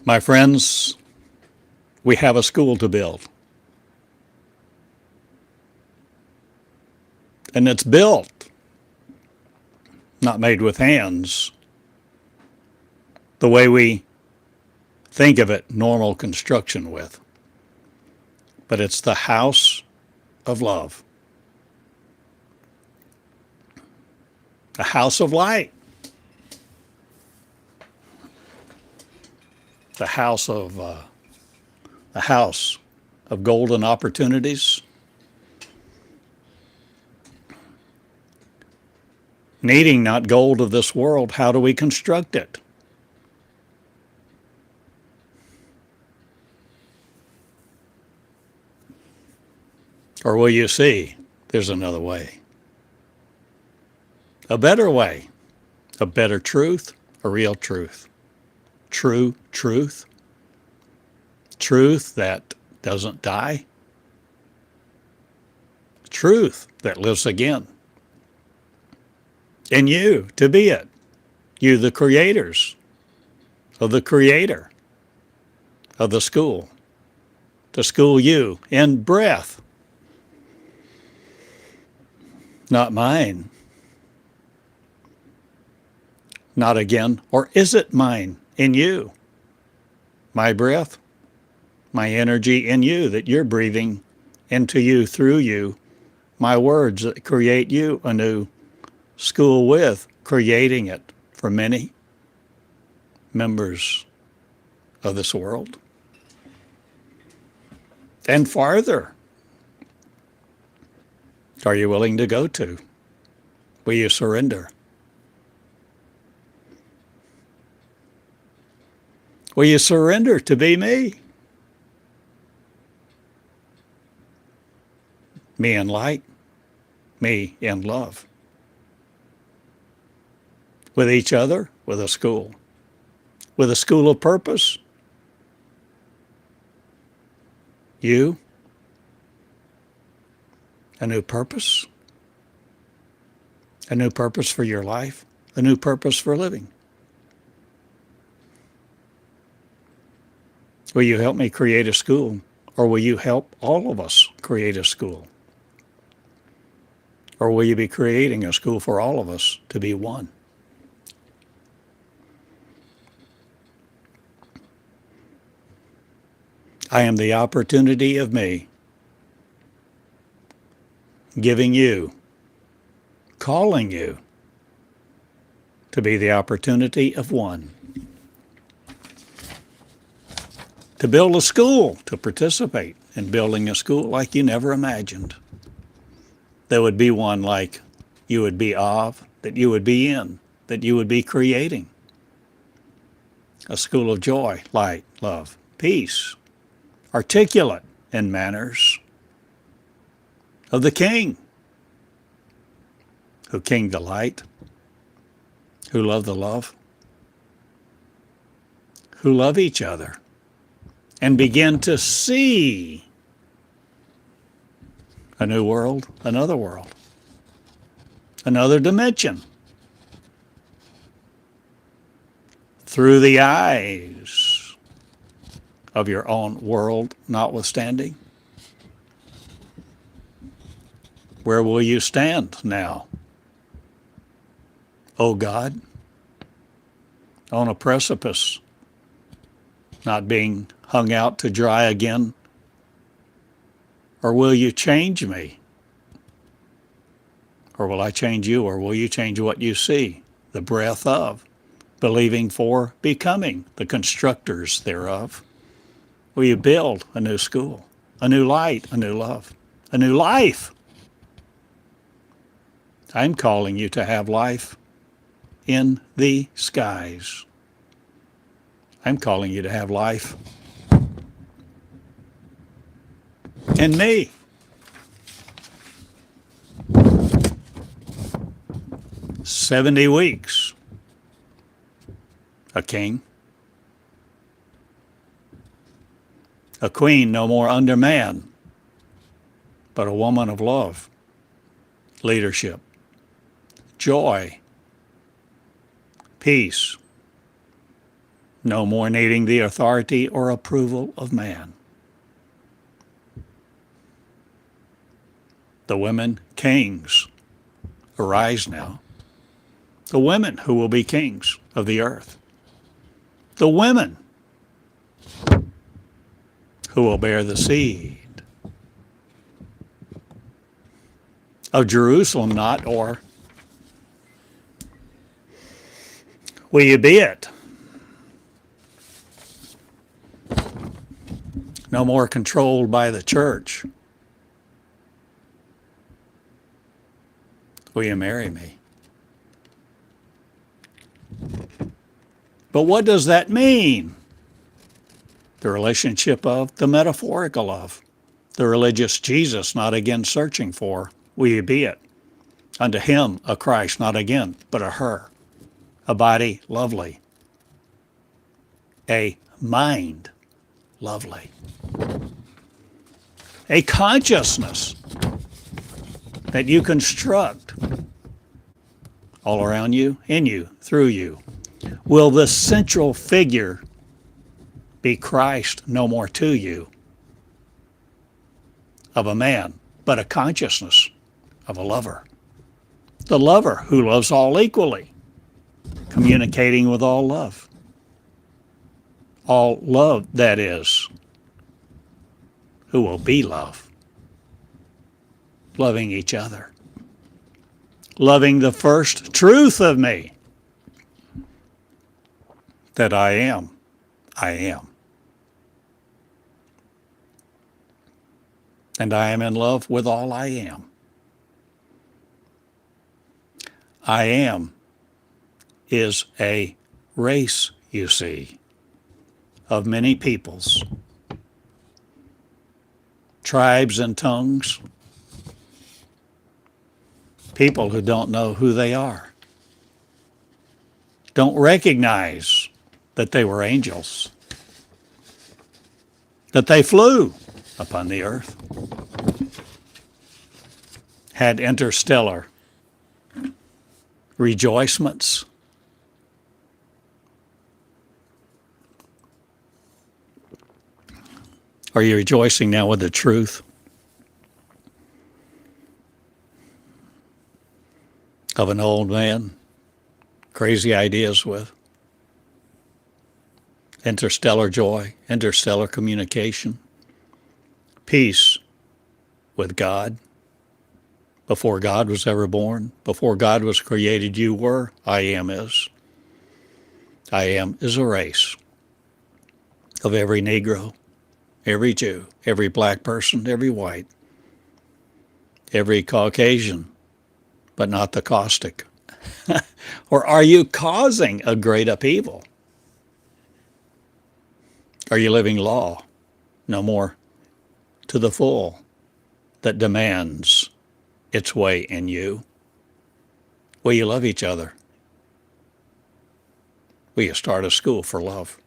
My friends, we have a school to build. And it's built, not made with hands, the way we think of it normal construction with. But it's the house of love, a house of light, the house of golden opportunities, needing not gold of this world. How do we construct it? Or will you see there's another way? A better way, a better truth, a real truth. True truth, truth that doesn't die, truth that lives again. In you, to be it. You, the creators of the creator of the school. To school you in breath. Not mine. Not again. Or is it mine in you? My breath, my energy in you that you're breathing into you, through you. My words that create you a new school with, creating it for many members of this world. And farther, are you willing to go to? Will you surrender? Will you surrender to be me? Me in light, me in love. With each other, with a school of purpose. You, a new purpose for your life, a new purpose for living. Will you help me create a school, or will you help all of us create a school? Or will you be creating a school for all of us to be one? I am the opportunity of me, giving you, calling you to be the opportunity of one. To build a school, to participate in building a school like you never imagined. There would be one like you would be of, that you would be in, that you would be creating. A school of joy, light, love, peace, articulate in manners of the King, who King the light, who love the love, who love each other, and begin to see a new world, another dimension, through the eyes of your own world notwithstanding. Where will you stand now, O God? On a precipice, not being hung out to dry again? Or will you change me? Or will I change you? Or will you change what you see, the breath of, believing for becoming the constructors thereof? Will you build a new school, a new light, a new love, a new life? I'm calling you to have life in the skies. I'm calling you to have life in me. "70 weeks, a king, a queen no more under man, but a woman of love, leadership, joy, peace, no more needing the authority or approval of man. The women kings arise now. The women who will be kings of the earth. The women who will bear the seed of Jerusalem, not or. Will you be it? No more controlled by the church. Will you marry me? But what does that mean? The relationship of, the metaphorical of, the religious Jesus, not again searching for. Will you be it? Unto him a Christ, not again, but a her. A body lovely. A mind lovely. A consciousness that you construct all around you, in you, through you. Will the central figure be Christ no more to you of a man, but a consciousness of a lover? The lover who loves all equally, communicating with all love. All love, that is, who will be love. Loving each other. Loving the first truth of me. That I am. And I am in love with all I am. I am is a race, you see, of many peoples, tribes and tongues, people who don't know who they are, don't recognize that they were angels, that they flew upon the earth, had interstellar rejoicements. Are you rejoicing now with the truth of an old man, crazy ideas with interstellar joy, interstellar communication, peace with God? Before God was ever born, before God was created, you were. I am is. I am is a race of every Negro, every Jew, every black person, every white, every Caucasian, but not the caustic. Or are you causing a great upheaval? Are you living law no more to the full that demands its way in you? Will you love each other? Will you start a school for love?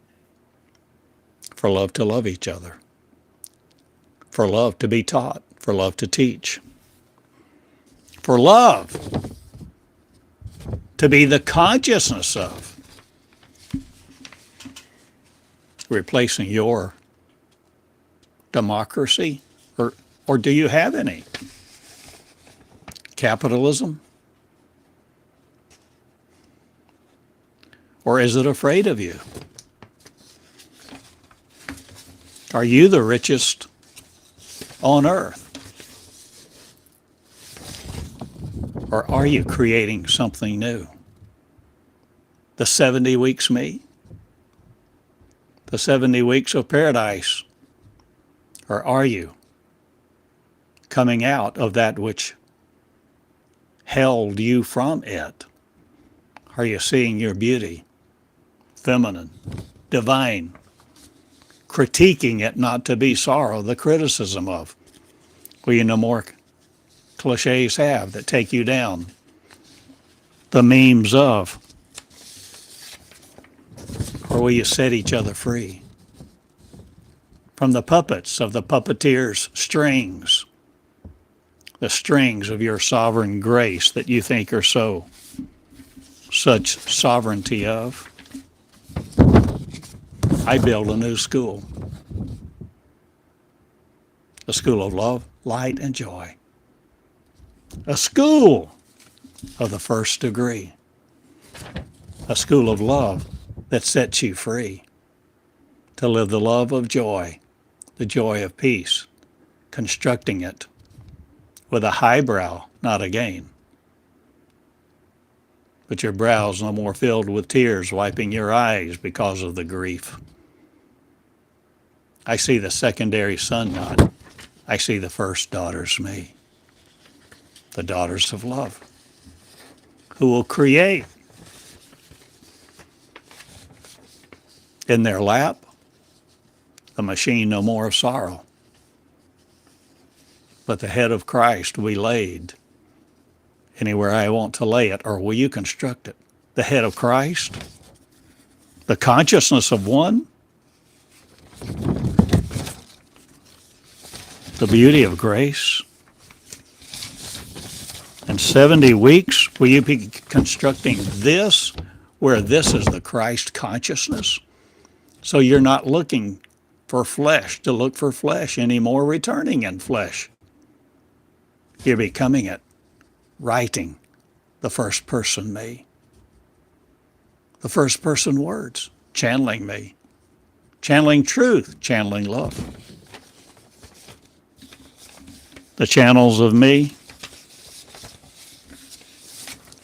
For love to love each other. For love to be taught. For love to teach. For love to be the consciousness of, replacing your democracy? Or do you have any? Capitalism? Or is it afraid of you? Are you the richest on earth? Or are you creating something new? The 70 weeks me? The 70 weeks of paradise? Or are you coming out of that which held you from it? Are you seeing your beauty, feminine, divine, critiquing it not to be sorrow, the criticism of? Will you no more cliches have that take you down? The memes of? Or will you set each other free from the puppets of the puppeteer's strings, the strings of your sovereign grace that you think are such sovereignty of? I build a new school. A school of love, light, and joy. A school of the first degree. A school of love that sets you free to live the love of joy, the joy of peace, constructing it with a high brow, not a gain. But your brow's no more filled with tears, wiping your eyes because of the grief. I see the secondary son, God. I see the first daughters, me. The daughters of love, who will create in their lap a machine no more of sorrow, but the head of Christ we laid anywhere I want to lay it, or will you construct it? The head of Christ, the consciousness of one, the beauty of grace. In 70 weeks, will you be constructing this, where this is the Christ consciousness? So you're not looking for flesh to look for flesh anymore, returning in flesh. You're becoming it, writing the first person me, the first person words, channeling me, channeling truth, channeling love. The channels of me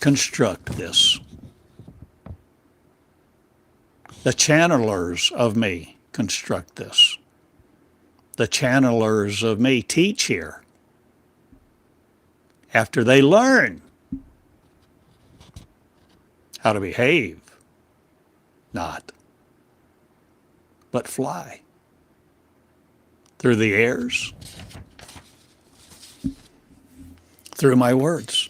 construct this. The channelers of me construct this. The channelers of me teach here. After they learn how to behave, not, but fly through the airs, through my words.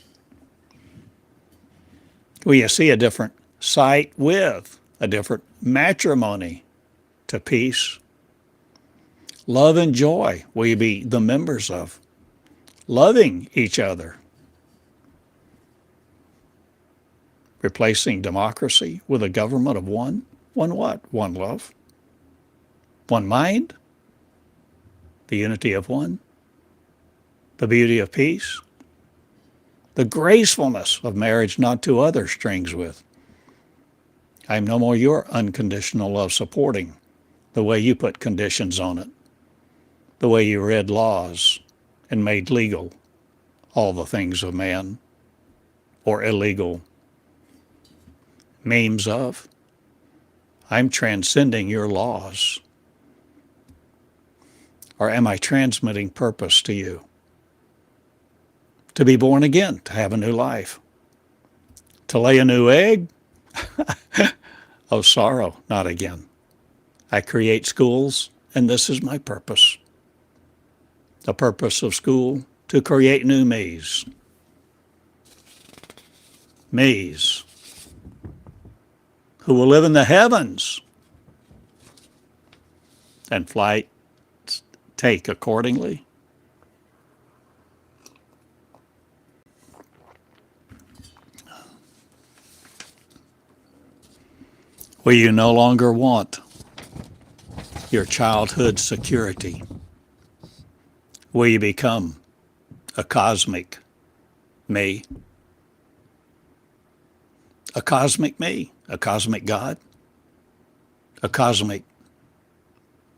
Will you see a different sight with a different matrimony to peace? Love and joy will you be the members of, loving each other, replacing democracy with a government of one. One what? One love. One mind. The unity of one. The beauty of peace. The gracefulness of marriage, not to other strings with. I am no more your unconditional love supporting the way you put conditions on it, the way you read laws and made legal all the things of man, or illegal memes of. I'm transcending your laws. Or am I transmitting purpose to you? To be born again, to have a new life, to lay a new egg? Oh, sorrow, not again. I create schools, and this is my purpose. The purpose of school, to create new me's. Me's, who will live in the heavens, and flight take accordingly. Will you no longer want your childhood security? Will you become a cosmic me? A cosmic me, a cosmic God, a cosmic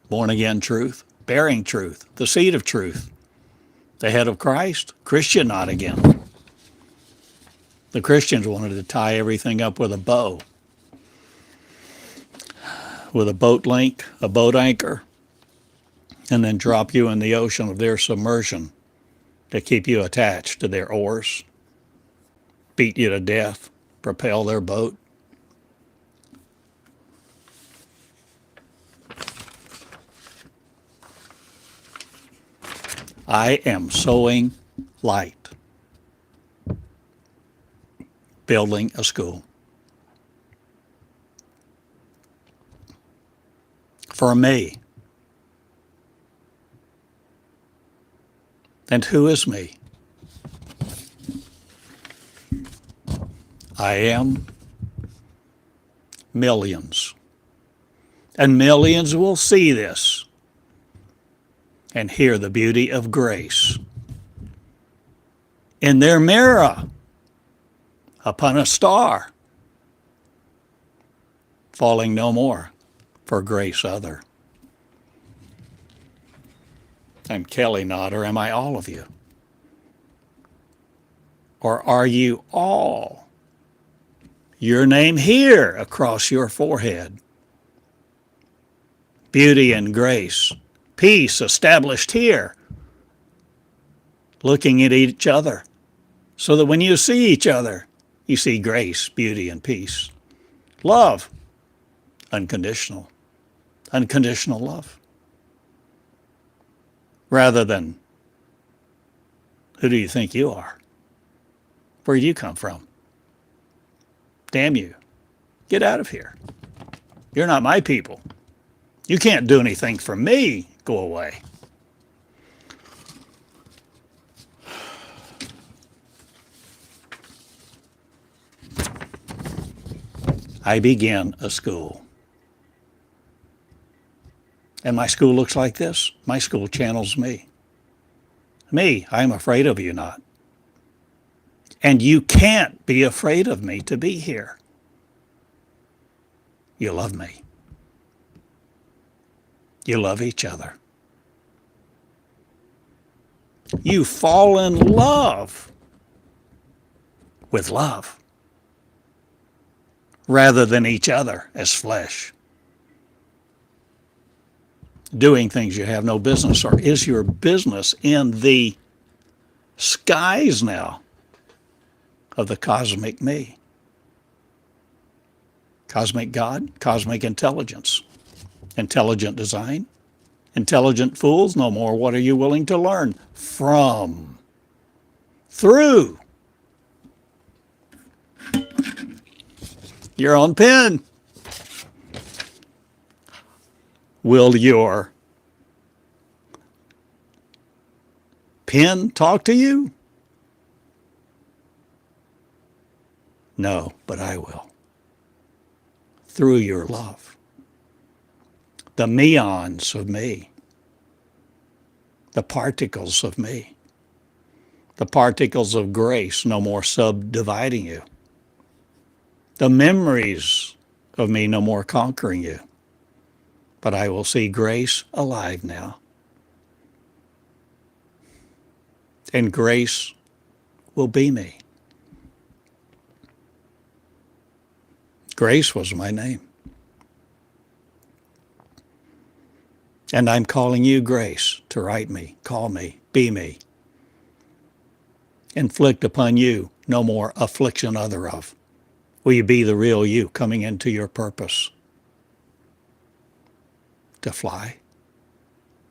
born-again truth, bearing truth, the seed of truth, the head of Christ, Christian not again. The Christians wanted to tie everything up with a bow, with a boat link, a boat anchor, and then drop you in the ocean of their submersion to keep you attached to their oars, beat you to death, propel their boat. I am sowing light, building a school. For me. And who is me? I am millions. And millions will see this and hear the beauty of grace in their mirror upon a star, falling no more for grace other. I'm Kelly not, or am I all of you? Or are you all? Your name here across your forehead. Beauty and grace, peace established here, looking at each other, so that when you see each other, you see grace, beauty, and peace. Love, unconditional love. Rather than, who do you think you are? Where do you come from? Damn you. Get out of here. You're not my people. You can't do anything for me. Go away. I began a school. And my school looks like this. My school channels me. Me, I'm afraid of you not. And you can't be afraid of me to be here. You love me. You love each other. You fall in love with love rather than each other as flesh. Doing things you have no business, or is your business in the skies now of the cosmic me? Cosmic God, cosmic intelligence, intelligent design, intelligent fools, no more. What are you willing to learn from? Through your own pen. Will your pen talk to you? No, but I will. Through your love. The meons of me. The particles of me. The particles of grace no more subdividing you. The memories of me no more conquering you. But I will see grace alive now. And grace will be me. Grace was my name. And I'm calling you, Grace, to write me, call me, be me. Inflict upon you no more affliction other of. Will you be the real you coming into your purpose? To fly,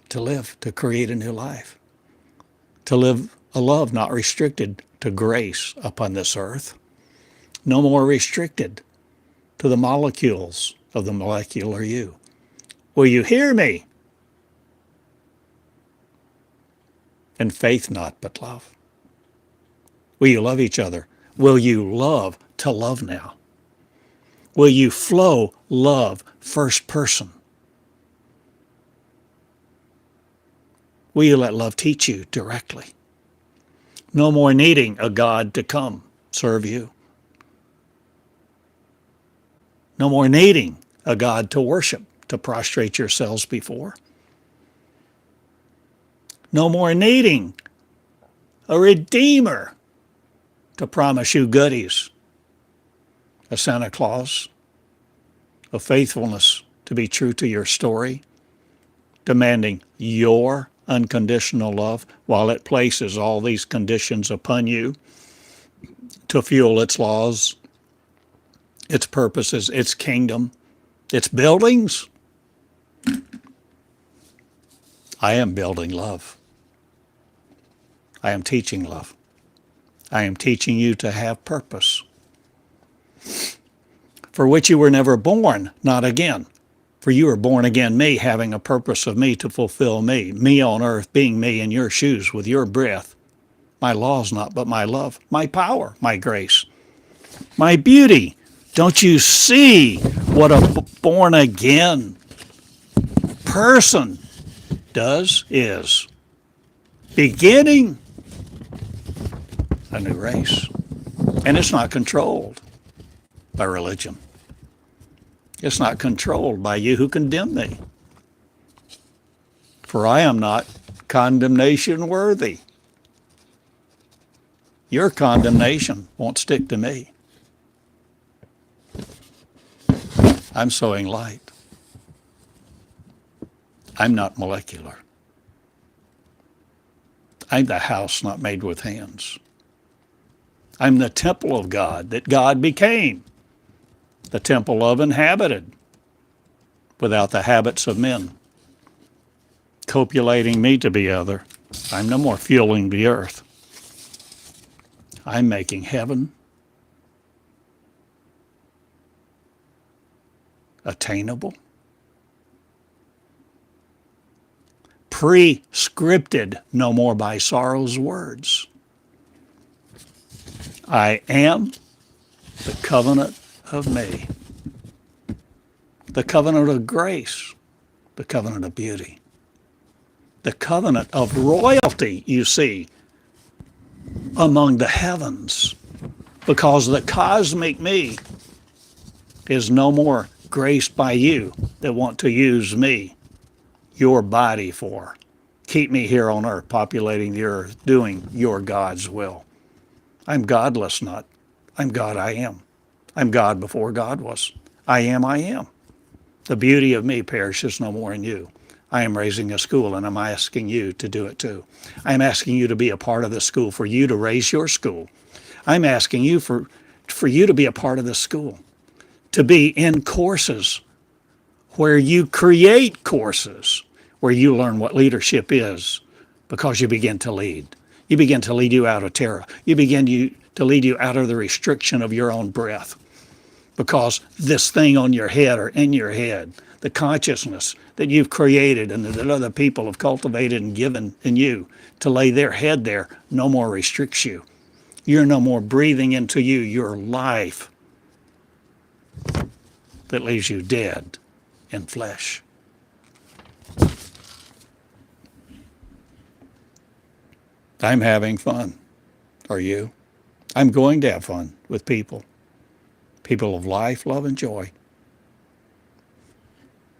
to live, to create a new life, to live a love not restricted to grace upon this earth, no more restricted to the molecules of the molecular you. Will you hear me? And faith not but love. Will you love each other? Will you love to love now? Will you flow love first person? Will you let love teach you directly? No more needing a God to come serve you. No more needing a God to worship, to prostrate yourselves before. No more needing a Redeemer to promise you goodies. A Santa Claus, a faithfulness to be true to your story, demanding your unconditional love while it places all these conditions upon you to fuel its laws, its purposes, its kingdom, its buildings. I am building love. I am teaching love. I am teaching you to have purpose, for which you were never born, not again. For you were born again, me, having a purpose of me to fulfill me on earth, being me in your shoes with your breath. My laws not, but my love, my power, my grace, my beauty. Don't you see what a born again person does is beginning a new race. And it's not controlled by religion. It's not controlled by you who condemn me. For I am not condemnation worthy. Your condemnation won't stick to me. I'm sowing light. I'm not molecular. I'm the house not made with hands. I'm the temple of God that God became, the temple of inhabited, without the habits of men. Copulating me to be other, I'm no more fueling the earth. I'm making heaven attainable, pre-scripted no more by sorrow's words. I am the covenant of me, the covenant of grace, the covenant of beauty, the covenant of royalty, you see, among the heavens, because the cosmic me is no more graced by you that want to use me, your body, for. Keep me here on earth, populating the earth, doing your God's will. I'm godless, not. I'm God, I am. I'm God before God was. I am, I am. The beauty of me perishes no more in you. I am raising a school, and I'm asking you to do it too. I'm asking you to be a part of the school, for you to raise your school. I'm asking you for you to be a part of the school, to be in courses where you create courses, where you learn what leadership is, because you begin to lead. You begin to lead you out of terror. You begin to lead you out of the restriction of your own breath, because this thing on your head or in your head, the consciousness that you've created and that other people have cultivated and given in you to lay their head there, no more restricts you. You're no more breathing into you your life that leaves you dead in flesh. I'm having fun. Are you? I'm going to have fun with people. People of life, love, and joy.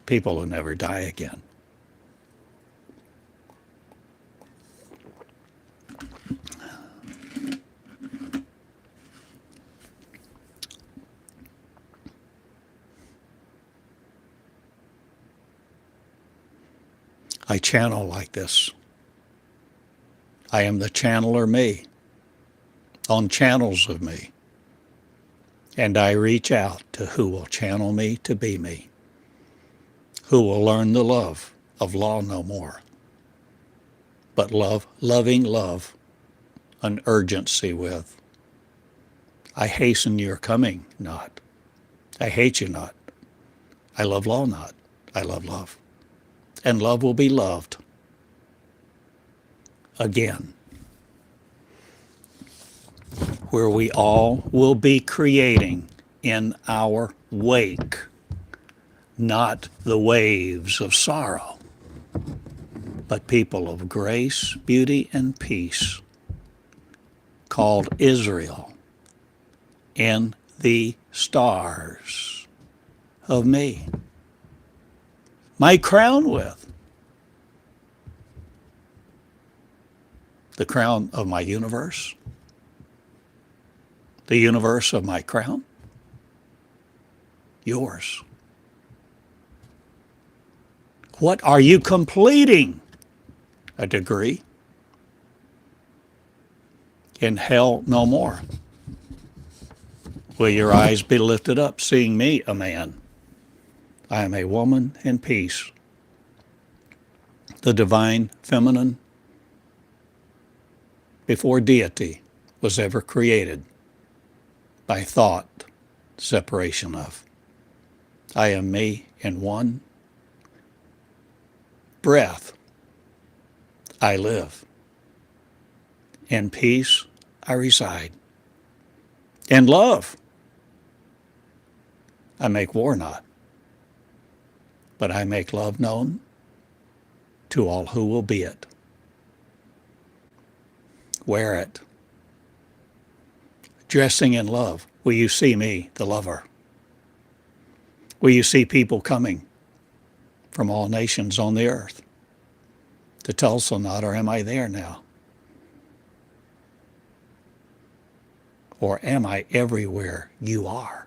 People who never die again. I channel like this. I am the channeler me, on channels of me. And I reach out to who will channel me to be me, who will learn the love of law no more, but loving love, an urgency with. I hasten your coming not. I hate you not. I love law not. I love love. And love will be loved again, where we all will be creating in our wake, not the waves of sorrow, but people of grace, beauty, and peace, called Israel, in the stars of me. My crown with. The crown of my universe. The universe of my crown. Yours. What are you completing? A degree? In hell no more. Will your eyes be lifted up, seeing me a man? I am a woman in peace. The divine feminine, before deity was ever created, by thought, separation of. I am me in one breath. I live. In peace I reside. In love I make war not, but I make love known to all who will be it. Wear it. Dressing in love. Will you see me, the lover? Will you see people coming from all nations on the earth to Tulsa not, or am I there now? Or am I everywhere you are?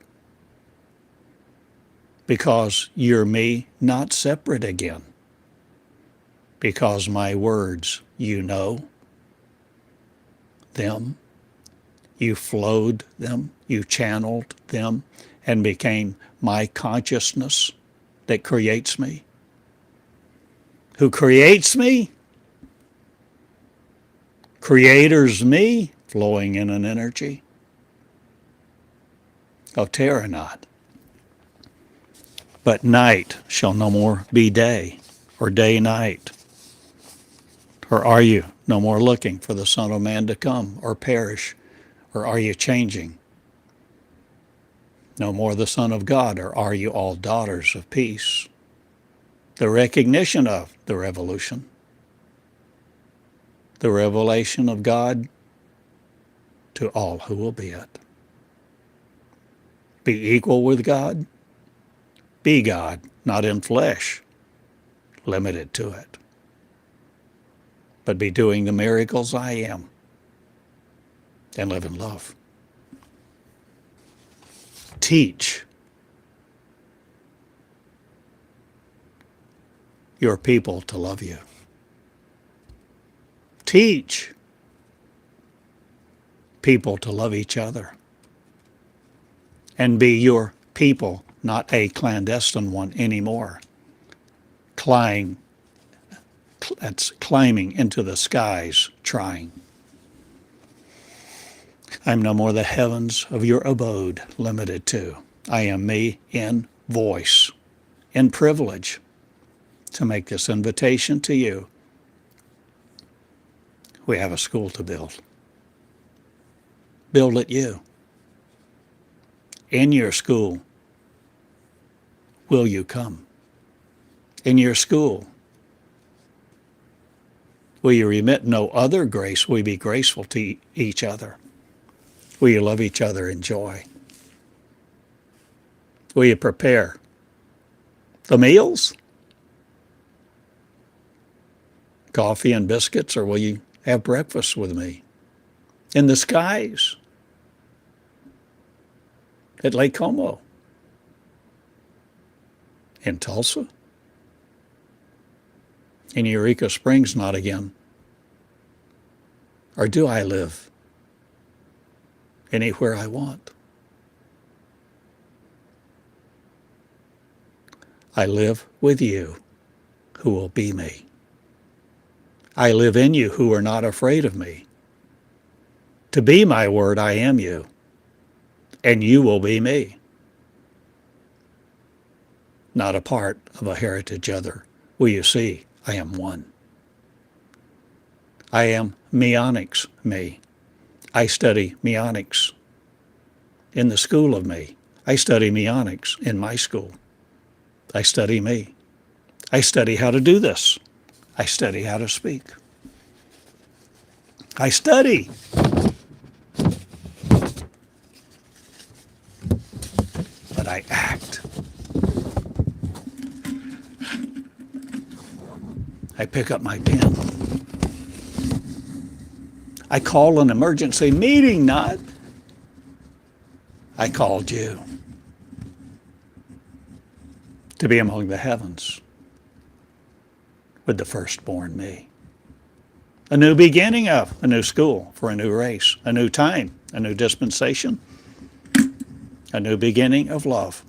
Because you're me, not separate again. Because my words, you know them, you flowed them, you channeled them, and became my consciousness that creates me. Who creates me? Creators me, flowing in an energy. Oh, terror not. But night shall no more be day, or day night. Or are you no more looking for the Son of Man to come or perish? Or are you changing? No more the Son of God, or are you all daughters of peace? The recognition of the revolution. The revelation of God to all who will be it. Be equal with God. Be God, not in flesh, limited to it. But be doing the miracles I am and live in love. Teach your people to love you. Teach people to love each other. And be your people, not a clandestine one anymore. That's climbing into the skies, trying. I'm no more the heavens of your abode, limited to. I am me in voice, in privilege, to make this invitation to you. We have a school to build. Build it you. In your school, will you come? In your school, will you remit no other grace? Will you be graceful to each other? Will you love each other in joy? Will you prepare the meals? Coffee and biscuits, or will you have breakfast with me? In the skies? At Lake Como? In Tulsa? In Eureka Springs, not again? Or do I live anywhere I want? I live with you who will be me. I live in you who are not afraid of me. To be my word, I am you, and you will be me. Not a part of a heritage other. Will you see, I am one. I am meonics, me. I study meonics in the school of me. I study meonics in my school. I study me. I study how to do this. I study how to speak. I study. But I act. I pick up my pen. I call an emergency meeting, not. I called you to be among the heavens with the firstborn me. A new beginning of a new school for a new race, a new time, a new dispensation, a new beginning of love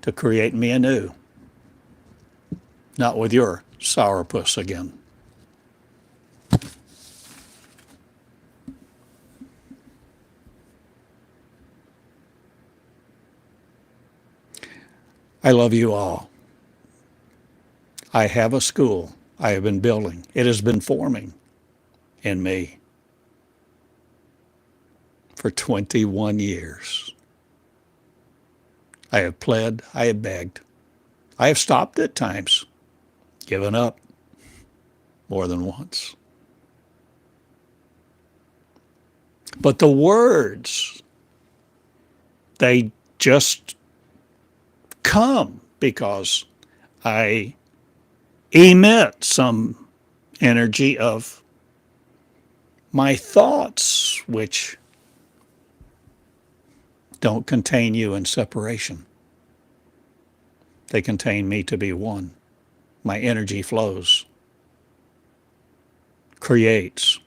to create me anew, not with your sourpuss again. I love you all. I have a school I have been building. It has been forming in me for 21 years. I have pled, I have begged. I have stopped at times, given up. more than once. But the words, they just come because I emit some energy of my thoughts, which don't contain you in separation. They contain me to be one. My energy flows, creates,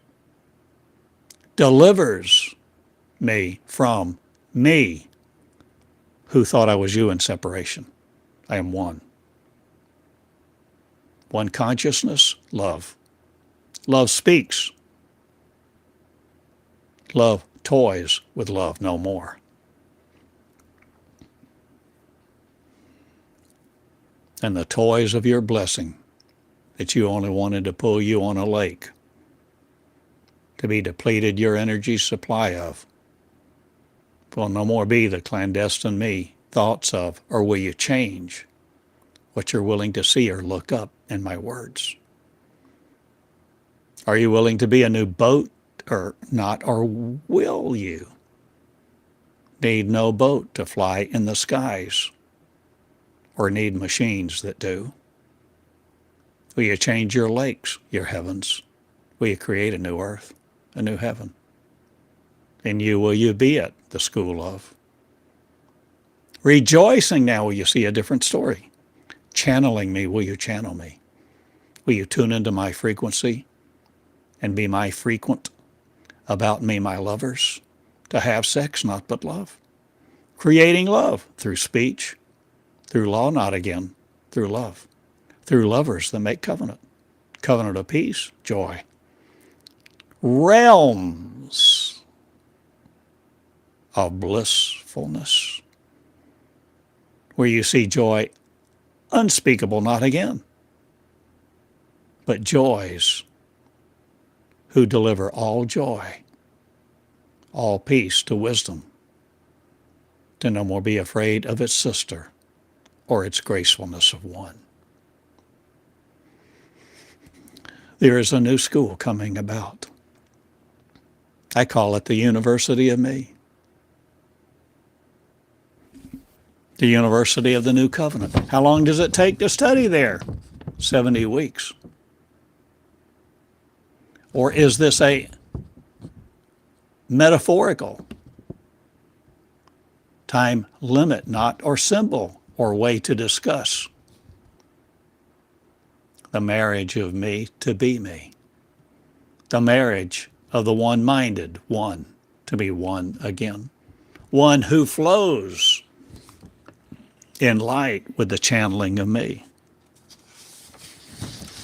delivers me from me, who thought I was you in separation. I am one. One consciousness, love. Love speaks. Love toys with love no more. And the toys of your blessing that you only wanted to pull you on a lake, to be depleted your energy supply of, will no more be the clandestine me thoughts of, or will you change what you're willing to see or look up in my words? Are you willing to be a new boat or not, or will you need no boat to fly in the skies or need machines that do? Will you change your lakes, your heavens? Will you create a new earth, a new heaven? In you will you be at the school of. Rejoicing now will you see a different story. Channeling me, will you channel me? Will you tune into my frequency and be my frequent about me, my lovers? To have sex, not but love. Creating love through speech, through law, not again, through love. Through lovers that make covenant. Covenant of peace, joy. Realms of blissfulness, where you see joy unspeakable, not again, but joys who deliver all joy, all peace to wisdom, to no more be afraid of its sister or its gracefulness of one. There is a new school coming about. I call it the University of Me. The University of the New Covenant. How long does it take to study there? 70 weeks. Or is this a metaphorical time limit, not, or symbol, or way to discuss the marriage of me to be me? The marriage of the one-minded one to be one again. One who flows in light with the channeling of me.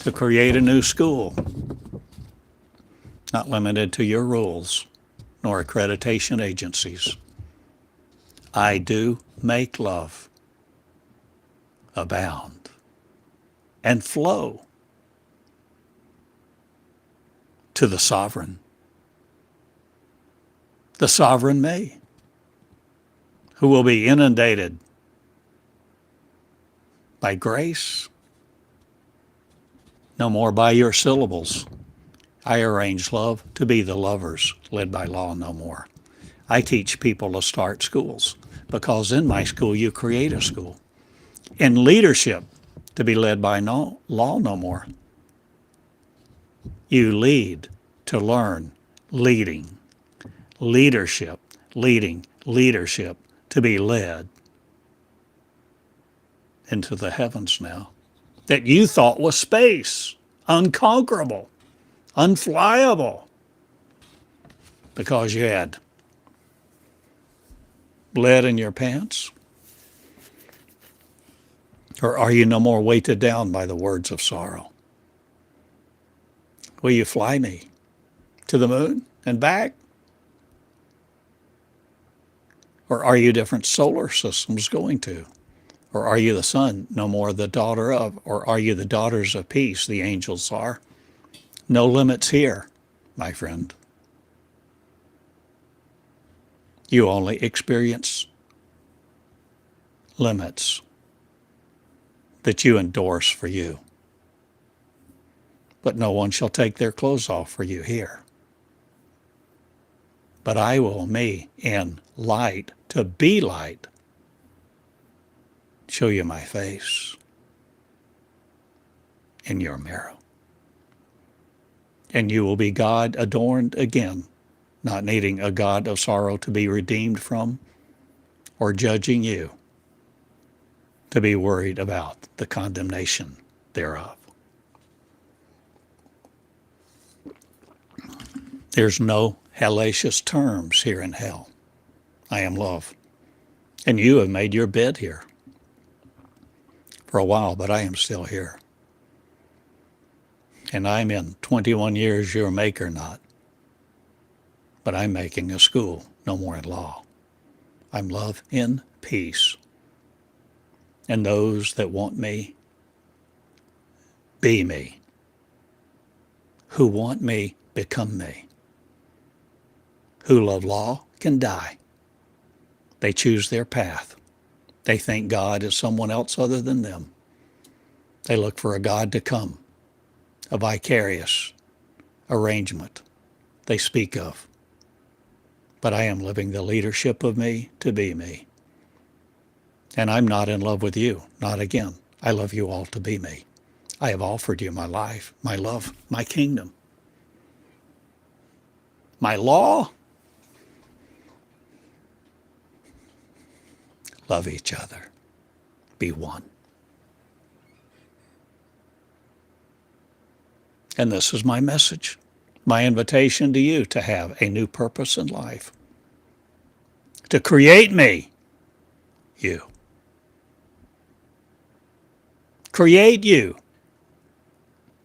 To create a new school, not limited to your rules nor accreditation agencies. I do make love abound and flow to the sovereign me, who will be inundated by grace, no more by your syllables. I arrange love to be the lovers led by law no more. I teach people to start schools because in my school you create a school. In leadership to be led by law no more. You lead to learn leading. Leadership, leading, leadership to be led into the heavens now that you thought was space, unconquerable, unflyable, because you had lead in your pants? Or are you no more weighted down by the words of sorrow? Will you fly me to the moon and back? Or are you different solar systems going to? Or are you the sun, no more the daughter of? Or are you the daughters of peace, the angels are? No limits here, my friend. You only experience limits that you endorse for you. but no one shall take their clothes off for you here. But I will, me, in light, to be light, show you my face in your mirror. And you will be God adorned again, not needing a God of sorrow to be redeemed from, or judging you to be worried about the condemnation thereof. There's no hellacious terms here in hell. I am love. And you have made your bed here for a while, but I am still here. And I'm in 21 years your maker not. But I'm making a school, no more in law. I'm love in peace. And those that want me, be me. Who want me, become me. Who love law can die. They choose their path. They think God is someone else other than them. They look for a God to come, a vicarious arrangement they speak of. But I am living the leadership of me to be me. And I'm not in love with you, not again. I love you all to be me. I have offered you my life, my love, my kingdom, my law. Love each other. Be one. And this is my message, my invitation to you to have a new purpose in life, to create me, you. Create you,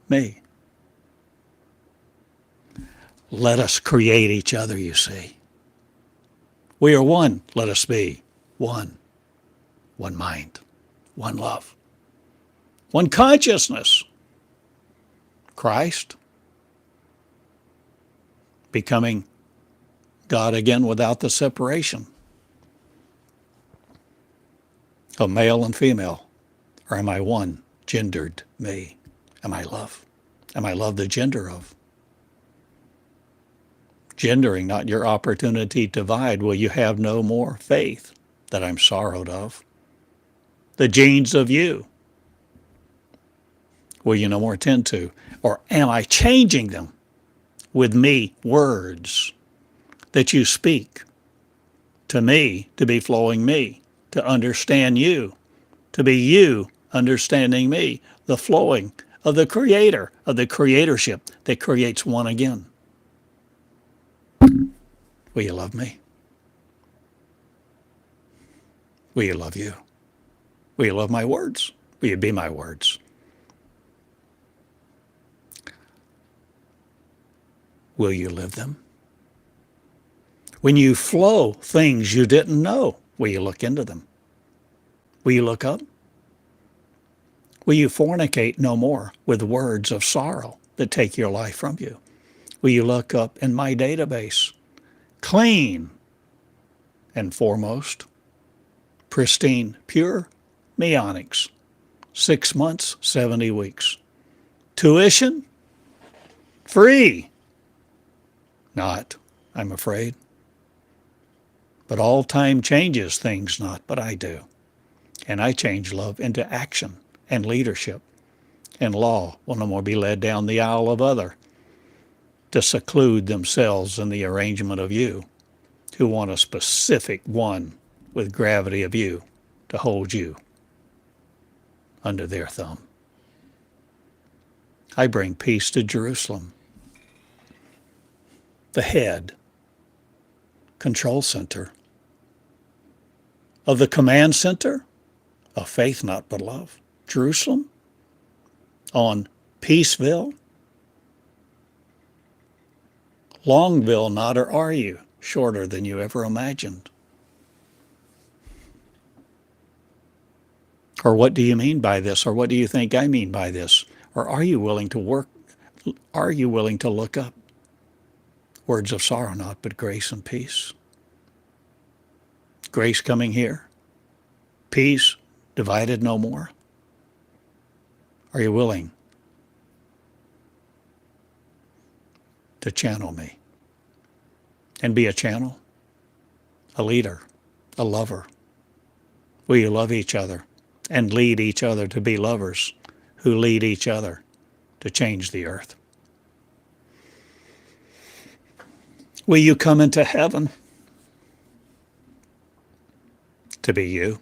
me. Let us create each other, you see. We are one, let us be one. One mind, one love, one consciousness. Christ, becoming God again without the separation of male and female. Or am I one, gendered me? Am I love? Am I love the gender of? Gendering not your opportunity to divide, will you have no more faith that I'm sorrowed of? The genes of you, will you no more tend to? Or am I changing them with me words that you speak to me to be flowing me, to understand you, to be you understanding me, the flowing of the Creator, of the creatorship that creates one again? Will you love me? Will you love you? Will you love my words? Will you be my words? Will you live them? When you flow things you didn't know, will you look into them? Will you look up? Will you fornicate no more with words of sorrow that take your life from you? Will you look up in my database, clean and foremost, pristine, pure, Meonics, 6 months, 70 weeks. Tuition, free. Not, I'm afraid. But all time changes things not, but I do. And I change love into action and leadership. And law will no more be led down the aisle of other to seclude themselves in the arrangement of you, who want a specific one with gravity of you to hold you under their thumb. I bring peace to Jerusalem, the head, control center of the command center of faith, not but love. Jerusalem, on Peaceville, Longville, not, or are you shorter than you ever imagined? Or what do you mean by this? Or what do you think I mean by this? Or are you willing to work? Are you willing to look up? Words of sorrow, not, but grace and peace. Grace coming here. Peace divided no more. Are you willing to channel me and be a channel, a leader, a lover? Will you love each other and lead each other to be lovers who lead each other to change the earth? Will you come into heaven to be you?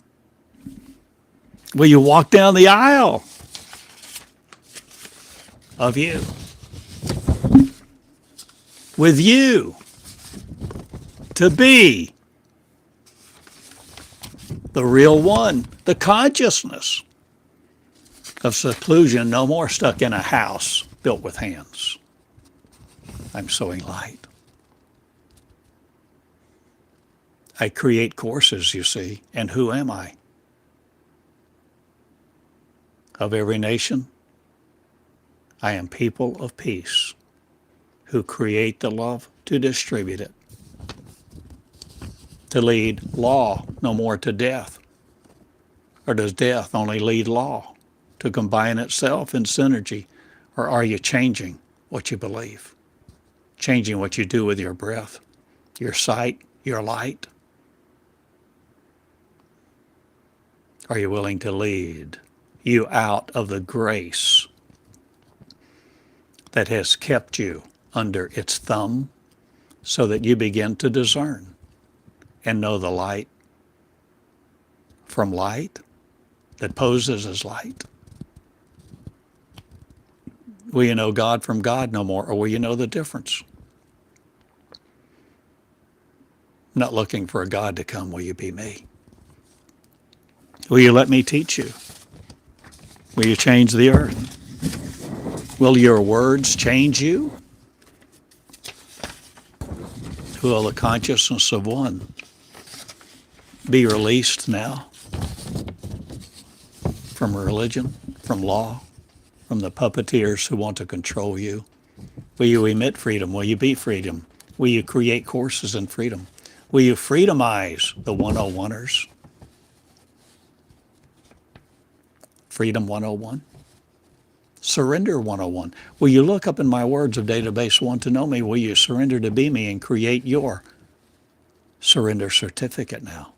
Will you walk down the aisle of you with you to be the real one, the consciousness of seclusion, no more stuck in a house built with hands? I'm sowing light. I create courses, you see, and who am I? Of every nation, I am people of peace who create the love to distribute it, to lead law no more to death. Or does death only lead law to combine itself in synergy? Or are you changing what you believe, changing what you do with your breath, your sight, your light? Are you willing to lead you out of the grace that has kept you under its thumb so that you begin to discern and know the light from light that poses as light? Will you know God from God no more, or will you know the difference? I'm not looking for a God to come. Will you be me? Will you let me teach you? Will you change the earth? Will your words change you? Will the consciousness of one be released now from religion, from law, from the puppeteers who want to control you? Will you emit freedom? Will you be freedom? Will you create courses in freedom? Will you freedomize the 101ers? Freedom 101? Surrender 101. Will you look up in my words of database 1 to know me? Will you surrender to be me and create your surrender certificate now?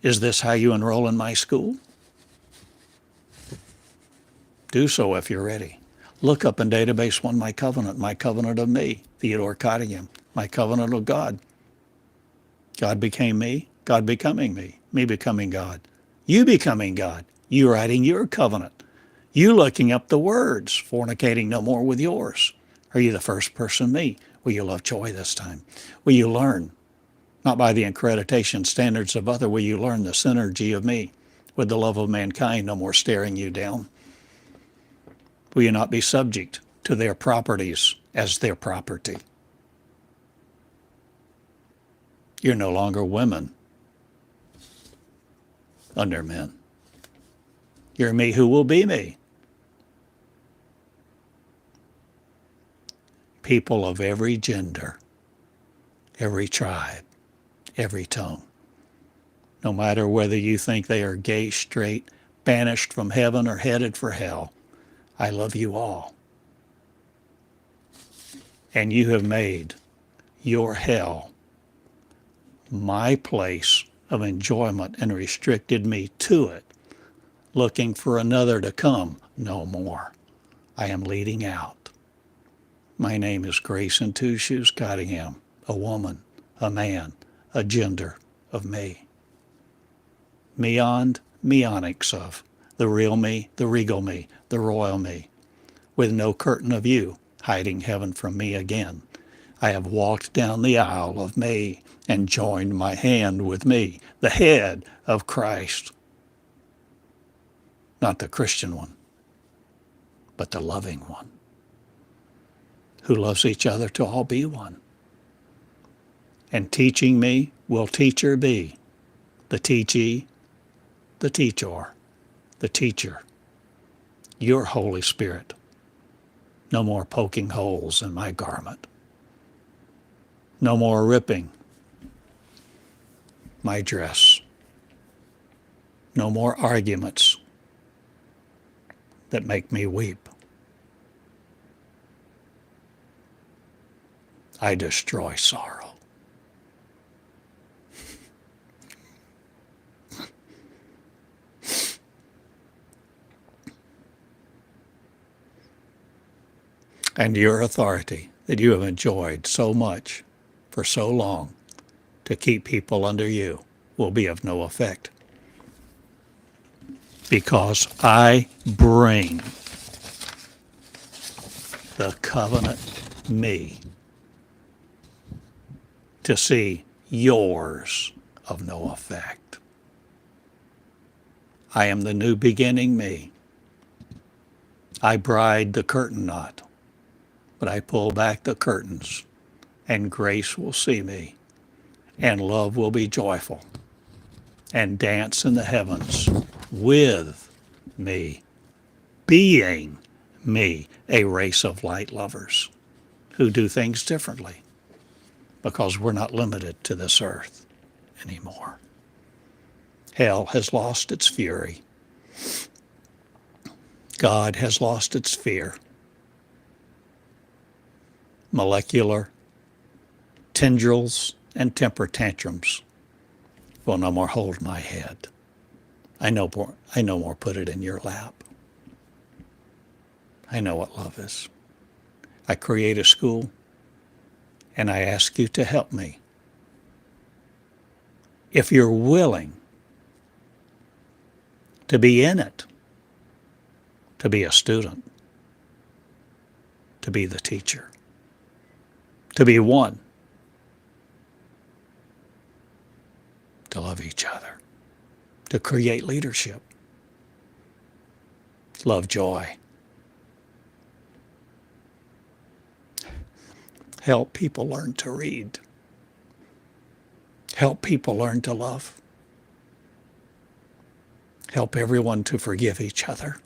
Is this how you enroll in my school? Do so if you're ready. Look up in database 1 my covenant of me, Theodore Cottingham, my covenant of God. God became me, God becoming me becoming God, you becoming God, you writing your covenant, you looking up the words, fornicating no more with yours. Are you the first person me? Will you love joy this time? Will you learn, not by the accreditation standards of other, will you learn the synergy of me with the love of mankind, no more staring you down? Will you not be subject to their properties as their property? You're no longer women under men. You're me who will be me. People of every gender, every tribe, every tongue. No matter whether you think they are gay, straight, banished from heaven, or headed for hell, I love you all. And you have made your hell my place of enjoyment and restricted me to it, looking for another to come. No more. I am leading out. My name is Grace in Two Shoes Cottingham, a woman, a man, a gender of me. Meond, meonics of the real me, the regal me, the royal me, with no curtain of you hiding heaven from me again. I have walked down the aisle of me and joined my hand with me, the head of Christ. Not the Christian one, but the loving one, who loves each other to all be one. And teaching me will teacher be, the teachee, the teacher, the teacher, your Holy Spirit. No more poking holes in my garment. No more ripping my dress. No more arguments that make me weep. I destroy sorrow. And your authority that you have enjoyed so much for so long to keep people under you will be of no effect. Because I bring the covenant me to see yours of no effect. I am the new beginning me. I bride the curtain knot, but I pull back the curtains, and grace will see me, and love will be joyful, and dance in the heavens with me, being me, a race of light lovers who do things differently because we're not limited to this earth anymore. Hell has lost its fury. God has lost its fear. Molecular tendrils and temper tantrums will no more hold my head. I no more put it in your lap. I know what love is. I create a school, and I ask you to help me. If you're willing to be in it, to be a student, to be the teacher, to be one, to love each other, to create leadership, love joy, help people learn to read, help people learn to love, help everyone to forgive each other,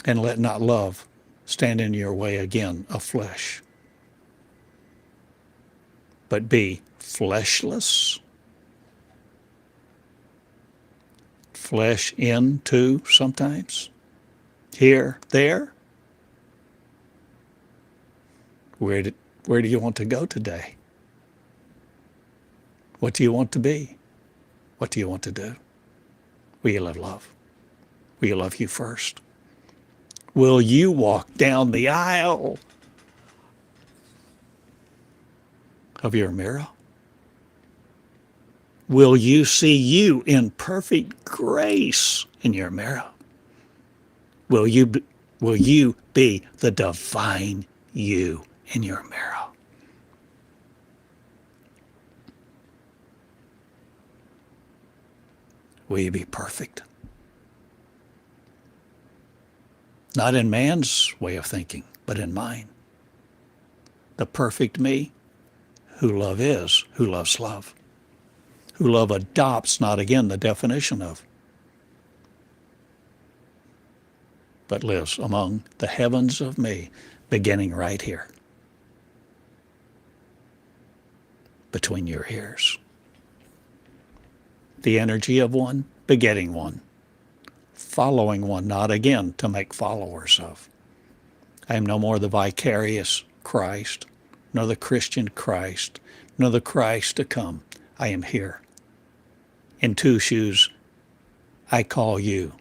and let not love stand in your way again of flesh, but be fleshless, flesh in too sometimes, here, there. Where do you want to go today? What do you want to be? What do you want to do? Will you live love? Will you love you first? Will you walk down the aisle of your mirror? Will you see you in perfect grace in your mirror? Will you be the divine you in your mirror? Will you be perfect? Not in man's way of thinking, but in mine. The perfect me, who love is, who loves love, who love adopts, not again the definition of, but lives among the heavens of me, beginning right here, between your ears. The energy of one, begetting one, following one, not again to make followers of. I am no more the vicarious Christ, nor the Christian Christ, nor the Christ to come. I am here. In two shoes, I call you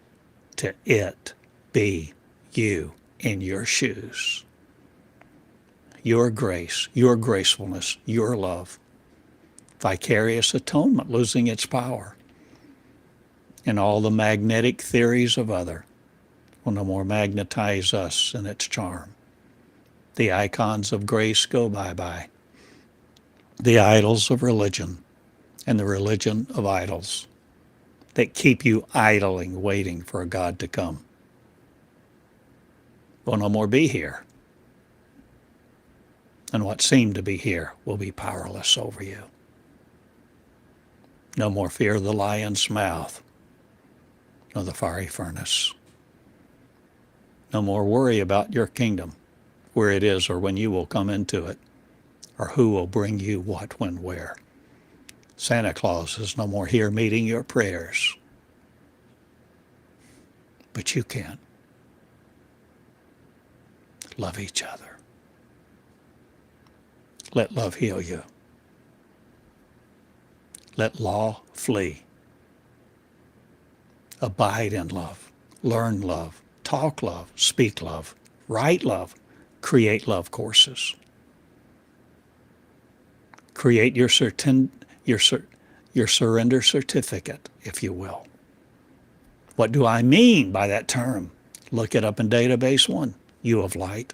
to it be you in your shoes. Your grace, your gracefulness, your love. Vicarious atonement losing its power. And all the magnetic theories of other will no more magnetize us in its charm. The icons of grace go bye-bye. The idols of religion and the religion of idols that keep you idling, waiting for a God to come will no more be here. And what seemed to be here will be powerless over you. No more fear of the lion's mouth, nor the fiery furnace. No more worry about your kingdom, where it is or when you will come into it, or who will bring you what, when, where. Santa Claus is no more here meeting your prayers. But you can love each other, Let love heal you. Let law flee. Abide in love. Learn love. Talk love. Speak love. Write love. Create love courses. Create your surrender certificate, if you will. What do I mean by that term? Look it up in Database 1. U of Light.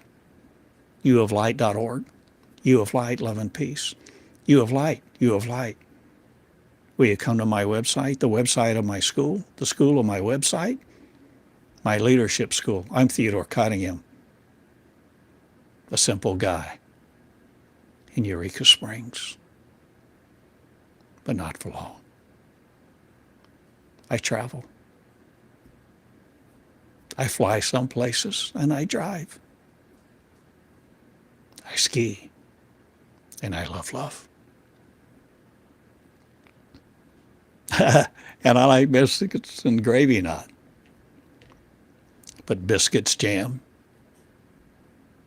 uoflight.org. U of Light, Love and Peace. U of Light. U of Light. Will you come to my website, the website of my school, the school of my website, my leadership school? I'm Theodore Cottingham, a simple guy in Eureka Springs, but not for long. I travel. I fly some places and I drive. I ski and I love love. And I like biscuits and gravy not. But biscuits, jam,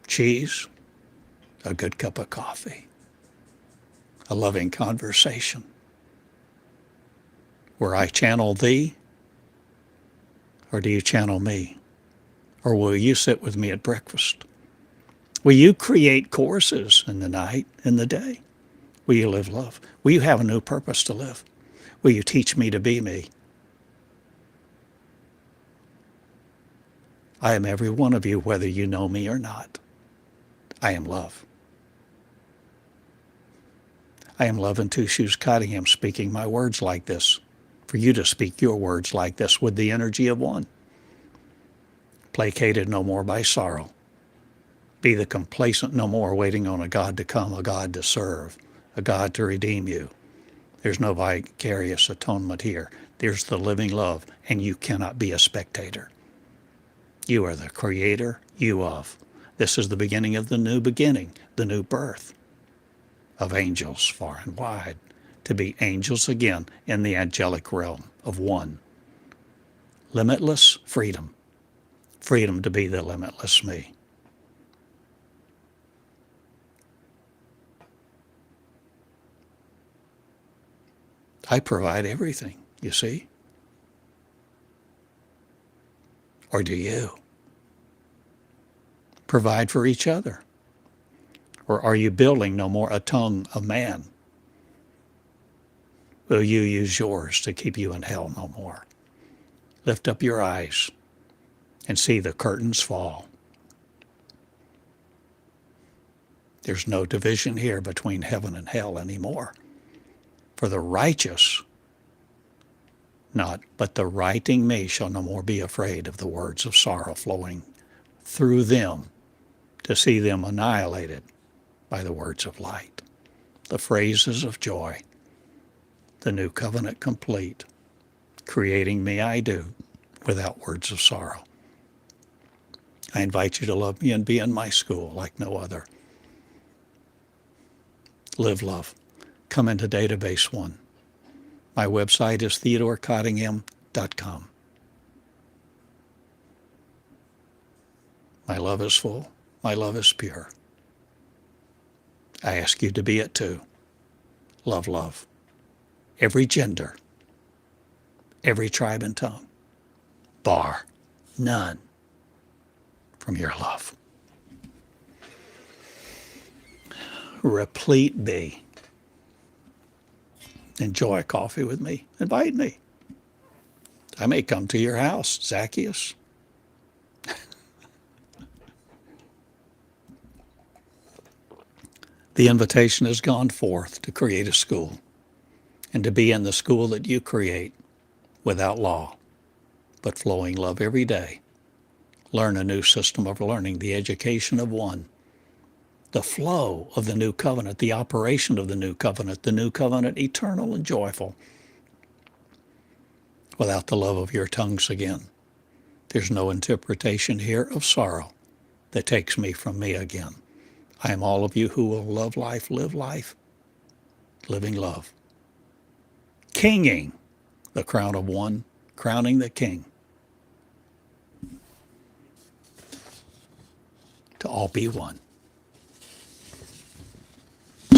cheese, a good cup of coffee, a loving conversation where I channel thee, or do you channel me? Or will you sit with me at breakfast? Will you create courses in the night, in the day? Will you live love? Will you have a new purpose to live? Will you teach me to be me? I am every one of you, whether you know me or not. I am love. I am Love and Two Shoes Cottingham, speaking my words like this, for you to speak your words like this with the energy of one. Placated no more by sorrow. Be the complacent no more, waiting on a God to come, a God to serve, a God to redeem you. There's no vicarious atonement here. There's the living love, and you cannot be a spectator. You are the creator, you of. This is the beginning of the new beginning, the new birth of angels far and wide, to be angels again in the angelic realm of one. Limitless freedom. Freedom to be the limitless me. I provide everything, you see? Or do you? Provide for each other? Or are you building no more a tongue of man? Will you use yours to keep you in hell no more? Lift up your eyes and see the curtains fall. There's no division here between heaven and hell anymore. For the righteous, not, but the righting me shall no more be afraid of the words of sorrow flowing through them to see them annihilated by the words of light, the phrases of joy, the new covenant complete, creating me I do without words of sorrow. I invite you to love me and be in my school like no other. Live love. Come into Database 1. My website is theodorcottingham.com. My love is full. My love is pure. I ask you to be it too. Love, love. Every gender, every tribe and tongue, bar none from your love. Replete be. Enjoy coffee with me. Invite me. I may come to your house, Zacchaeus. The invitation has gone forth to create a school and to be in the school that you create without law, but flowing love every day. Learn a new system of learning, the education of one, the flow of the new covenant, the operation of the new covenant eternal and joyful. Without the love of your tongues again, there's no interpretation here of sorrow that takes me from me again. I am all of you who will love life, live life, living love. Kinging the crown of one, crowning the king. To all be one.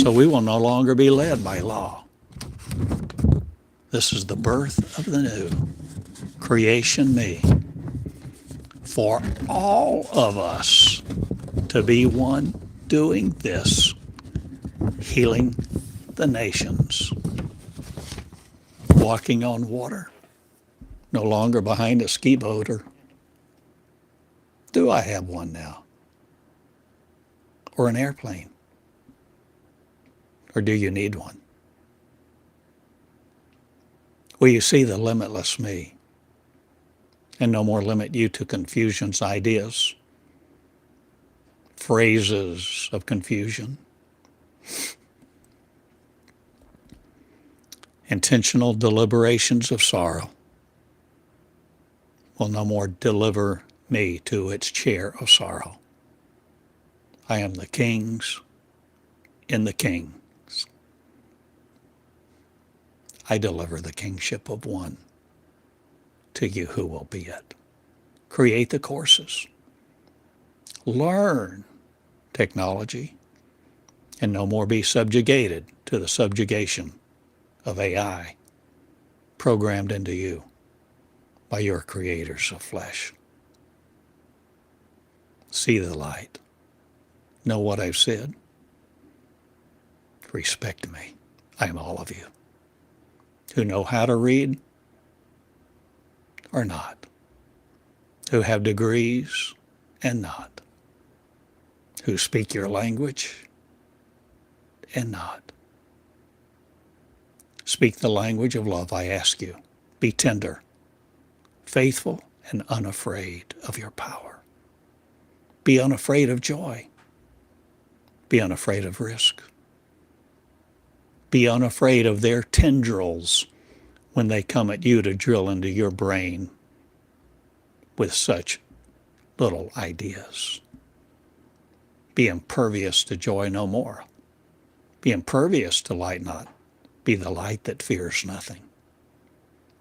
So we will no longer be led by law. This is the birth of the new. Creation me. For all of us to be one doing this, healing the nations, walking on water, no longer behind a ski boat. Or do I have one now? Or an airplane? Or do you need one? Will you see the limitless me and no more limit you to confusion's ideas, phrases of confusion, intentional deliberations of sorrow will no more deliver me to its chair of sorrow. I am the king's in the kings. I deliver the kingship of one to you who will be it. Create the courses. Learn technology and no more be subjugated to the subjugation of AI programmed into you by your creators of flesh. See the light. Know what I've said. Respect me. I am all of you who know how to read or not, who have degrees and not, who speak your language and not. Speak the language of love, I ask you. Be tender, faithful, and unafraid of your power. Be unafraid of joy. Be unafraid of risk. Be unafraid of their tendrils when they come at you to drill into your brain with such little ideas. Be impervious to joy no more. Be impervious to light not. Be the light that fears nothing.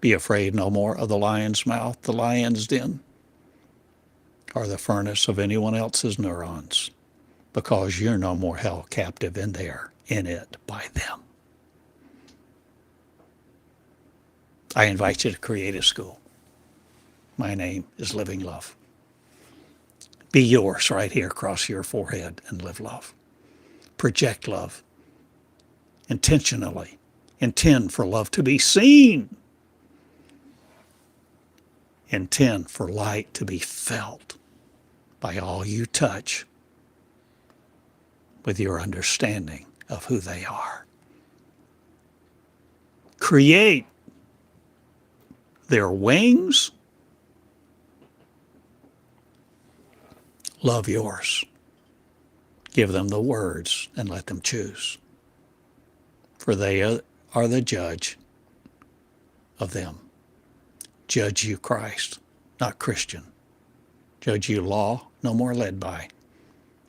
Be afraid no more of the lion's mouth, the lion's den, or the furnace of anyone else's neurons, because you're no more held captive in it by them. I invite you to create a school. My name is Living Love. Be yours right here across your forehead and live love. Project love. Intentionally. Intend for love to be seen. Intend for light to be felt by all you touch with your understanding of who they are. Create their wings. Love yours. Give them the words and let them choose. For they are the judge of them. Judge you Christ, not Christian. Judge you law, no more led by.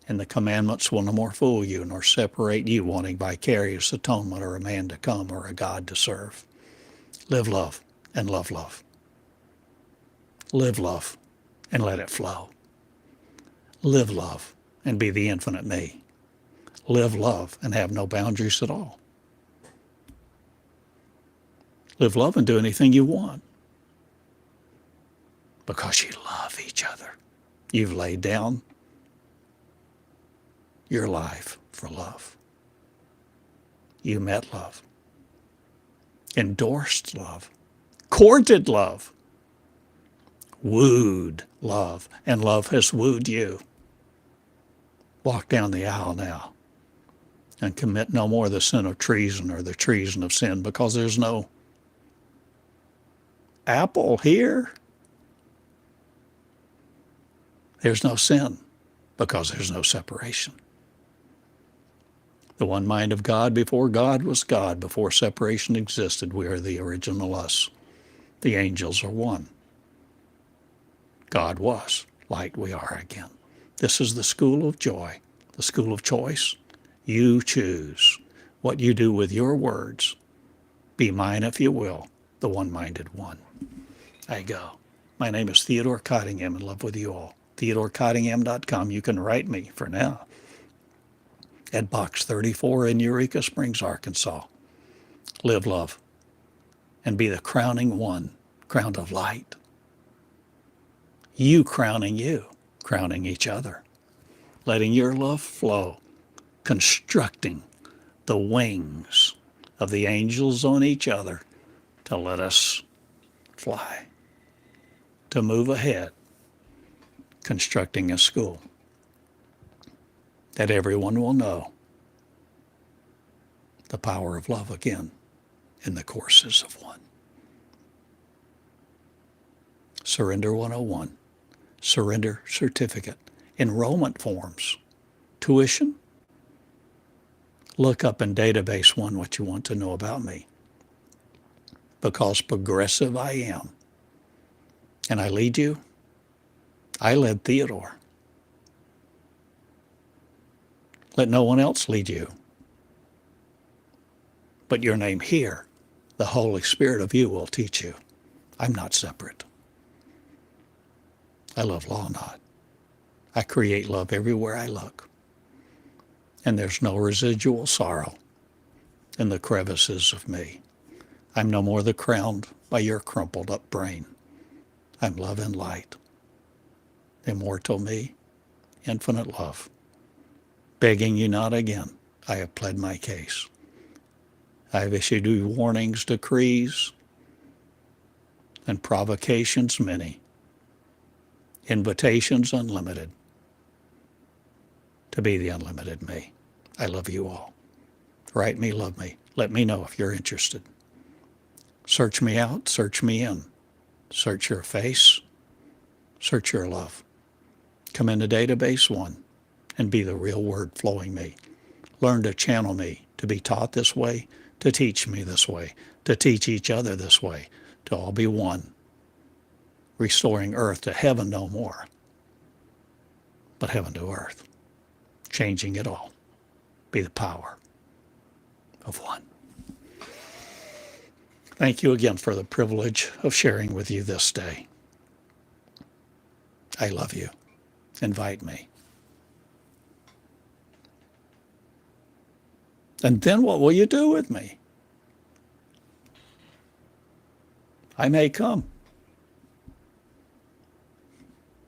And the commandments will no more fool you, nor separate you wanting vicarious atonement or a man to come or a God to serve. Live love and love love. Live love and let it flow. Live love and be the infinite me. Live love and have no boundaries at all. Live love and do anything you want because you love each other. You've laid down your life for love. You met love, endorsed love, courted love, wooed love, and love has wooed you. Walk down the aisle now and commit no more the sin of treason or the treason of sin, because there's no apple here. There's no sin because there's no separation. The one mind of God before God was God. Before separation existed, we are the original us. The angels are one. God was. Light we are again. This is the school of joy, the school of choice. You choose what you do with your words. Be mine if you will, the one-minded one. I go. My name is Theodore Cottingham, in love with you all. TheodoreCottingham.com. You can write me for now at Box 34 in Eureka Springs, Arkansas. Live love and be the crowning one, crowned of light. You, crowning each other, letting your love flow, constructing the wings of the angels on each other to let us fly, to move ahead, constructing a school that everyone will know the power of love again in the courses of one. Surrender 101, surrender certificate, enrollment forms, tuition. Look up in database one what you want to know about me. Because progressive I am. And I lead you. I led Theodore. Let no one else lead you. But your name here, the Holy Spirit of you will teach you. I'm not separate. I love law not. I create love everywhere I look. And there's no residual sorrow in the crevices of me. I'm no more the crowned by your crumpled up brain. I'm love and light. Immortal me, infinite love. Begging you not again, I have pled my case. I have issued you warnings, decrees, and provocations many. Invitations unlimited to be the unlimited me. I love you all. Write me, love me. Let me know if you're interested. Search me out, search me in. Search your face, search your love. Come into database one and be the real word flowing me. Learn to channel me, to be taught this way, to teach me this way, to teach each other this way, to all be one. Restoring earth to heaven no more, but heaven to earth. Changing it all. Be the power of one. Thank you again for the privilege of sharing with you this day. I love you. Invite me. And then what will you do with me? I may come.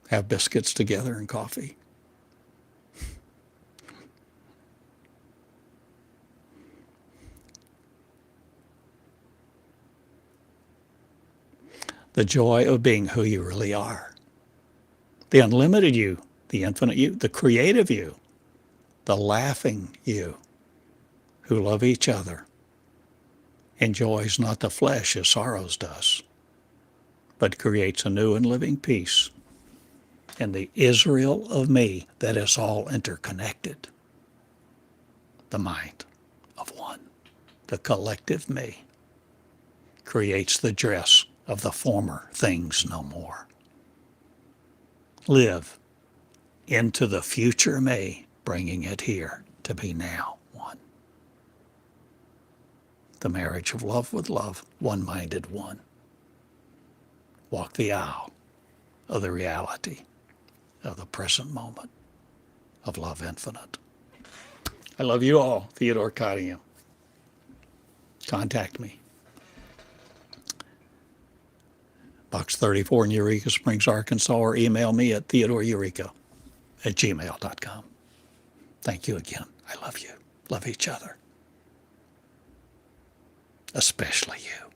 Have biscuits together and coffee. The joy of being who you really are. The unlimited you, the infinite you, the creative you, the laughing you, who love each other, enjoys not the flesh as sorrows does, but creates a new and living peace in the Israel of me that is all interconnected. The mind of one, the collective me, creates the dress of the former things no more. Live into the future me, bringing it here to be now one. The marriage of love with love, one-minded one. Walk the aisle of the reality of the present moment of love infinite. I love you all, Theodore Cottingham. Contact me. Box 34 in Eureka Springs, Arkansas, or email me at theodoreureka@gmail.com. Thank you again. I love you. Love each other. Especially you.